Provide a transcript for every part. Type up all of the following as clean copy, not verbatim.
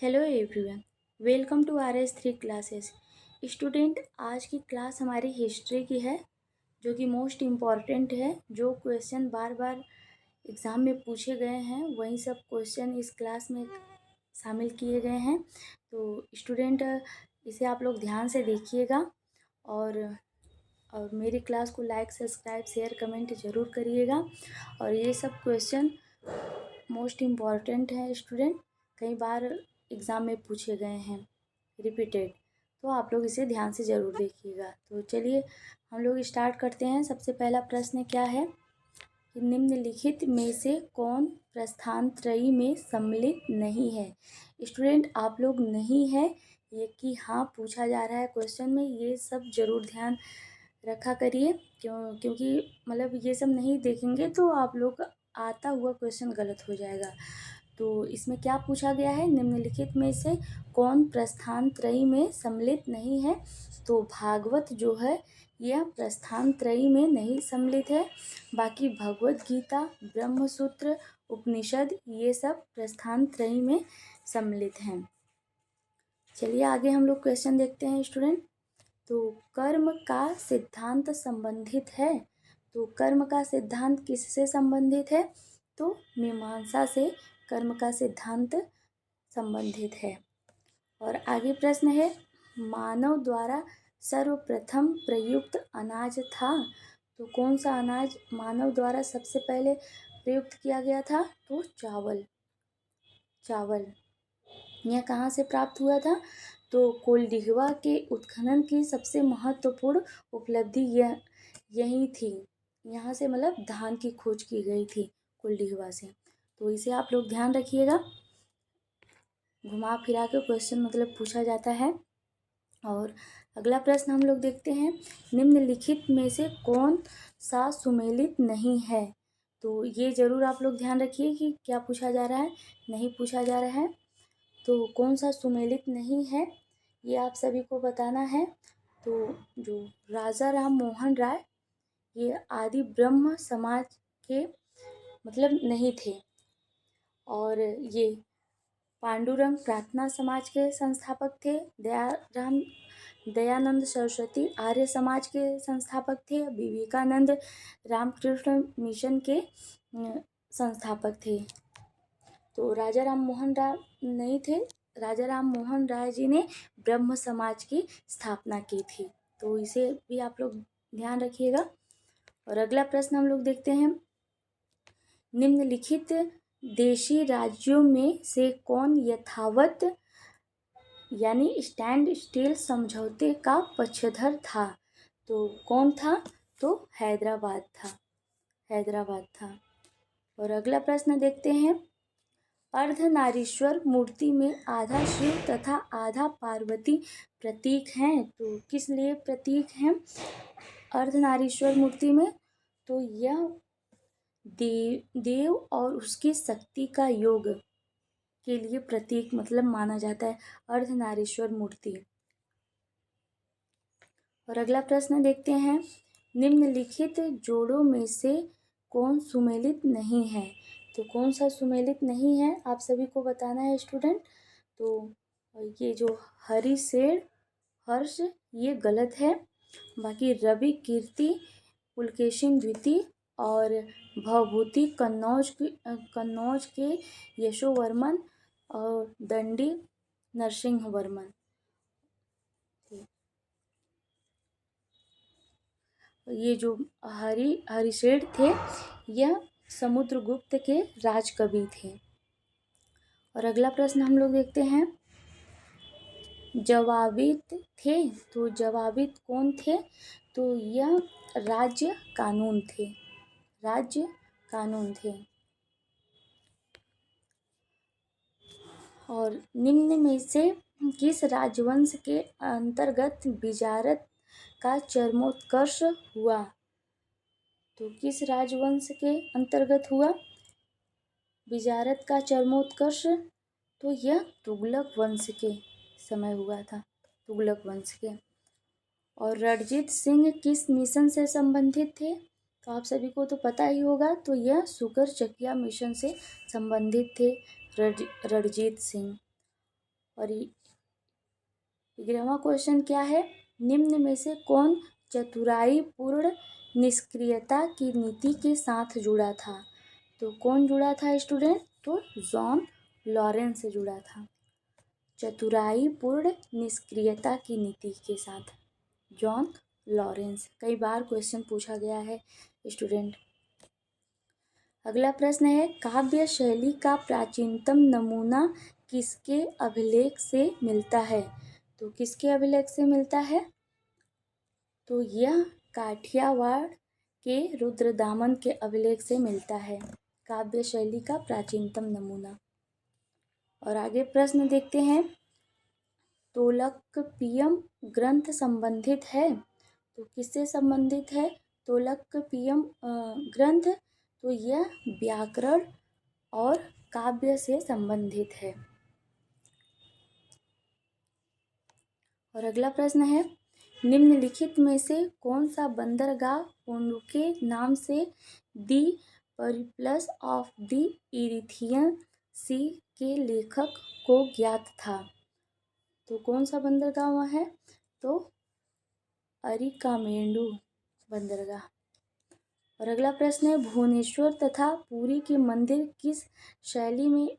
Hello everyone, welcome to R S 3 classes. Student, आज की class हमारी हिस्ट्री की है, जो कि मोस्ट इम्पॉर्टेंट है। जो क्वेश्चन बार बार एग्ज़ाम में पूछे गए हैं वही सब क्वेश्चन इस क्लास में शामिल किए गए हैं। तो स्टूडेंट, इसे आप लोग ध्यान से देखिएगा और मेरी क्लास को लाइक सब्सक्राइब शेयर कमेंट ज़रूर करिएगा। और ये सब क्वेश्चन मोस्ट इम्पॉर्टेंट है स्टूडेंट, कई बार एग्ज़ाम में पूछे गए हैं रिपीटेड, तो आप लोग इसे ध्यान से ज़रूर देखिएगा। तो चलिए हम लोग स्टार्ट करते हैं। सबसे पहला प्रश्न क्या है कि निम्नलिखित में से कौन प्रस्थान त्रयी में सम्मिलित नहीं है। स्टूडेंट, आप लोग नहीं है ये कि हाँ पूछा जा रहा है क्वेश्चन में, ये सब ज़रूर ध्यान रखा करिए। क्योंकि मतलब ये सब नहीं देखेंगे तो आप लोग आता हुआ क्वेश्चन गलत हो जाएगा। तो इसमें क्या पूछा गया है, निम्नलिखित में से कौन प्रस्थान त्रयी में सम्मिलित नहीं है। तो भागवत जो है यह प्रस्थान त्रयी में नहीं सम्मिलित है। बाकी भगवत गीता, ब्रह्मसूत्र, उपनिषद ये सब प्रस्थान त्रयी में सम्मिलित हैं। चलिए आगे हम लोग क्वेश्चन देखते हैं स्टूडेंट। तो कर्म का सिद्धांत संबंधित है। तो कर्म का सिद्धांत किससे संबंधित है? तो मीमांसा से कर्म का सिद्धांत संबंधित है। और आगे प्रश्न है, मानव द्वारा सर्वप्रथम प्रयुक्त अनाज था। तो कौन सा अनाज मानव द्वारा सबसे पहले प्रयुक्त किया गया था? तो चावल। यह कहाँ से प्राप्त हुआ था? तो कोल्डिहवा के उत्खनन की सबसे महत्वपूर्ण उपलब्धि यही थी। यहाँ से मतलब धान की खोज की गई थी कोल्डिहवा से। तो इसे आप लोग ध्यान रखिएगा, घुमा फिरा के क्वेश्चन मतलब पूछा जाता है। और अगला प्रश्न हम लोग देखते हैं, निम्नलिखित में से कौन सा सुमेलित नहीं है। तो ये ज़रूर आप लोग ध्यान रखिए कि क्या पूछा जा रहा है, नहीं पूछा जा रहा है। तो कौन सा सुमेलित नहीं है ये आप सभी को बताना है। तो जो राजा राम मोहन राय ये आदि ब्रह्म समाज के मतलब नहीं थे। और ये पांडुरंग प्रार्थना समाज के संस्थापक थे। दयानंद सरस्वती आर्य समाज के संस्थापक थे। विवेकानंद रामकृष्ण मिशन के संस्थापक थे। तो राजा राम मोहन राय नहीं थे, राजा राम मोहन राय जी ने ब्रह्म समाज की स्थापना की थी। तो इसे भी आप लोग ध्यान रखिएगा। और अगला प्रश्न हम लोग देखते हैं, निम्नलिखित देशी राज्यों में से कौन यथावत यानी स्टैंड स्टिल समझौते का पक्षधर था। तो कौन था? तो हैदराबाद था। और अगला प्रश्न देखते हैं, अर्धनारीश्वर मूर्ति में आधा शिव तथा आधा पार्वती प्रतीक हैं। तो किस लिए प्रतीक हैं अर्धनारीश्वर मूर्ति में? तो यह देव और उसकी शक्ति का योग के लिए प्रतीक मतलब माना जाता है अर्धनारीश्वर मूर्ति। और अगला प्रश्न देखते हैं, निम्नलिखित जोड़ों में से कौन सुमेलित नहीं है। तो कौन सा सुमेलित नहीं है आप सभी को बताना है स्टूडेंट। तो ये जो हरिशेर हर्ष ये गलत है। बाकी रवि कीर्ति पुलकेशिन द्वितीय और भवभूति कन्नौज के यशोवर्मन और दंडी नरसिंह वर्मन। ये जो हरिशेर थे यह समुद्रगुप्त के राजकवि थे। और अगला प्रश्न हम लोग देखते हैं, जवाबित थे। तो जवाबित कौन थे? तो यह राज्य कानून थे। और निम्न में से किस राजवंश के अंतर्गत बिजारत का चरमोत्कर्ष हुआ। तो किस राजवंश के अंतर्गत हुआ बिजारत का चरमोत्कर्ष? तो यह तुगलक वंश के समय हुआ था, तुगलक वंश के। और रणजीत सिंह किस मिशन से संबंधित थे? तो आप सभी को तो पता ही होगा, तो यह सुकर चकिया मिशन से संबंधित थे रणजीत सिंह। और 11वां क्वेश्चन क्या है, निम्न में से कौन चतुराई पूर्ण निष्क्रियता की नीति के साथ जुड़ा था? तो कौन जुड़ा था स्टूडेंट? तो जॉन लॉरेंस से जुड़ा था चतुराई पूर्ण निष्क्रियता की नीति के साथ, जॉन लॉरेंस। कई बार क्वेश्चन पूछा गया है स्टूडेंट। अगला प्रश्न है, काव्य शैली का प्राचीनतम नमूना किसके अभिलेख से मिलता है? तो किसके अभिलेख से मिलता है? तो यह काठियावाड़ के रुद्रदामन के अभिलेख से मिलता है काव्य शैली का प्राचीनतम नमूना। और आगे प्रश्न देखते हैं, तोलकपियम ग्रंथ संबंधित है? तो किससे संबंधित है तोलकपियम ग्रंथ? तो यह व्याकरण और काव्य से संबंधित है। और अगला प्रश्न है, निम्नलिखित में से कौन सा बंदरगाह पोन्डुके नाम से दी परिप्लस ऑफ द इरिथियन सी के लेखक को ज्ञात था? तो कौन सा बंदरगाह वह है? तो अरिकामेडु बंदरगाह। और अगला प्रश्न है, भुवनेश्वर तथा पुरी के मंदिर किस शैली में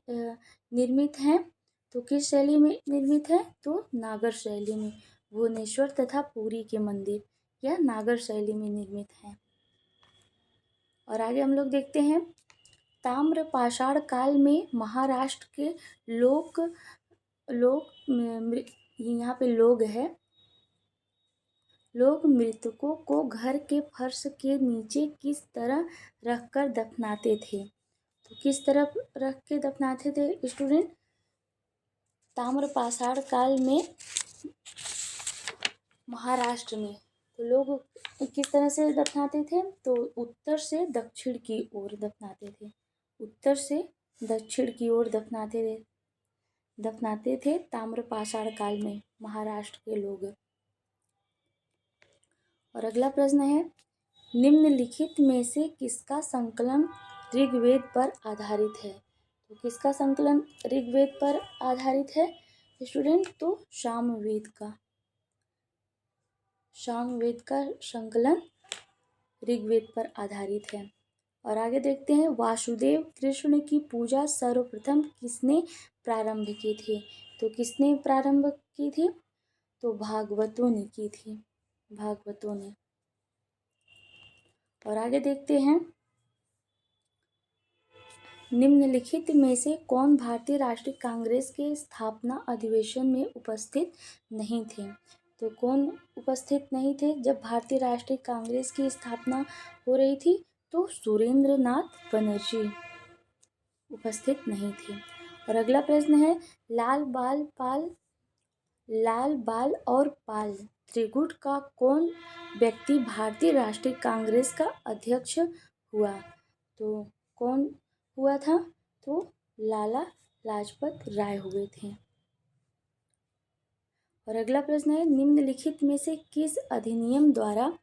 निर्मित हैं? तो किस शैली में निर्मित है? तो नागर शैली में। भुवनेश्वर तथा पुरी के मंदिर यह नागर शैली में निर्मित हैं। और आगे हम लोग देखते हैं, ताम्रपाषाण काल में महाराष्ट्र के लोग यहाँ पे लोग मृतकों को घर के फर्श के नीचे किस तरह रखकर दफनाते थे? तो किस तरह रख के दफनाते थे स्टूडेंट? ताम्रपाषाण काल में महाराष्ट्र में तो लोग किस तरह से दफनाते थे? तो उत्तर से दक्षिण की ओर दफनाते थे। उत्तर से दक्षिण की ओर दफनाते थे ताम्रपाषाण काल में महाराष्ट्र के लोग। और अगला प्रश्न है, निम्नलिखित में से किसका संकलन ऋग्वेद पर आधारित है? तो किसका संकलन ऋग्वेद पर आधारित है स्टूडेंट? तो सामवेद का संकलन ऋग्वेद पर आधारित है। और आगे देखते हैं, वासुदेव कृष्ण की पूजा सर्वप्रथम किसने प्रारंभ की थी? तो किसने प्रारंभ की थी? तो भागवतों ने की थी, भागवतों ने। और आगे देखते हैं, निम्नलिखित में से कौन भारतीय राष्ट्रीय कांग्रेस के स्थापना अधिवेशन में उपस्थित नहीं थे? तो कौन उपस्थित नहीं थे जब भारतीय राष्ट्रीय कांग्रेस की स्थापना हो रही थी? तो सुरेंद्र नाथ बनर्जी उपस्थित नहीं थे। और अगला प्रश्न है, लाल बाल और पाल त्रिगुट का कौन व्यक्ति भारतीय राष्ट्रीय कांग्रेस का अध्यक्ष हुआ? तो कौन हुआ था? तो लाला लाजपत राय हुए थे। और अगला प्रश्न है, निम्नलिखित में से किस अधिनियम द्वारा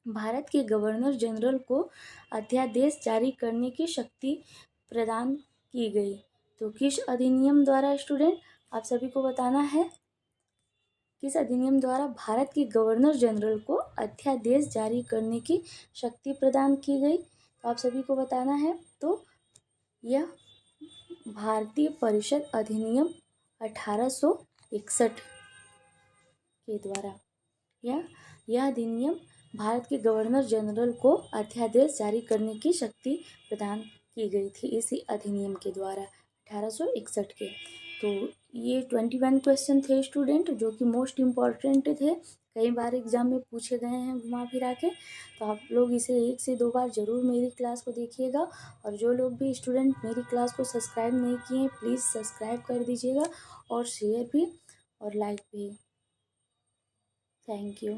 भारत के गवर्नर जनरल को अध्यादेश जारी करने की शक्ति प्रदान की गई? तो किस अधिनियम द्वारा स्टूडेंट? आप सभी को बताना है, किस अधिनियम द्वारा भारत के गवर्नर जनरल को अध्यादेश जारी करने की शक्ति प्रदान की गई? तो आप सभी को बताना है। तो यह भारतीय परिषद अधिनियम 1861 के द्वारा यह अधिनियम भारत के गवर्नर जनरल को अध्यादेश जारी करने की शक्ति प्रदान की गई थी इसी अधिनियम के द्वारा 1861 के। तो ये 21 क्वेश्चन थे स्टूडेंट, जो कि मोस्ट इम्पॉर्टेंट थे, कई बार एग्जाम में पूछे गए हैं घुमा फिरा के। तो आप लोग इसे 1 से 2 बार ज़रूर मेरी क्लास को देखिएगा। और जो लोग भी स्टूडेंट मेरी क्लास को सब्सक्राइब नहीं किए हैं, प्लीज़ सब्सक्राइब कर दीजिएगा और शेयर भी और लाइक भी। Thank you.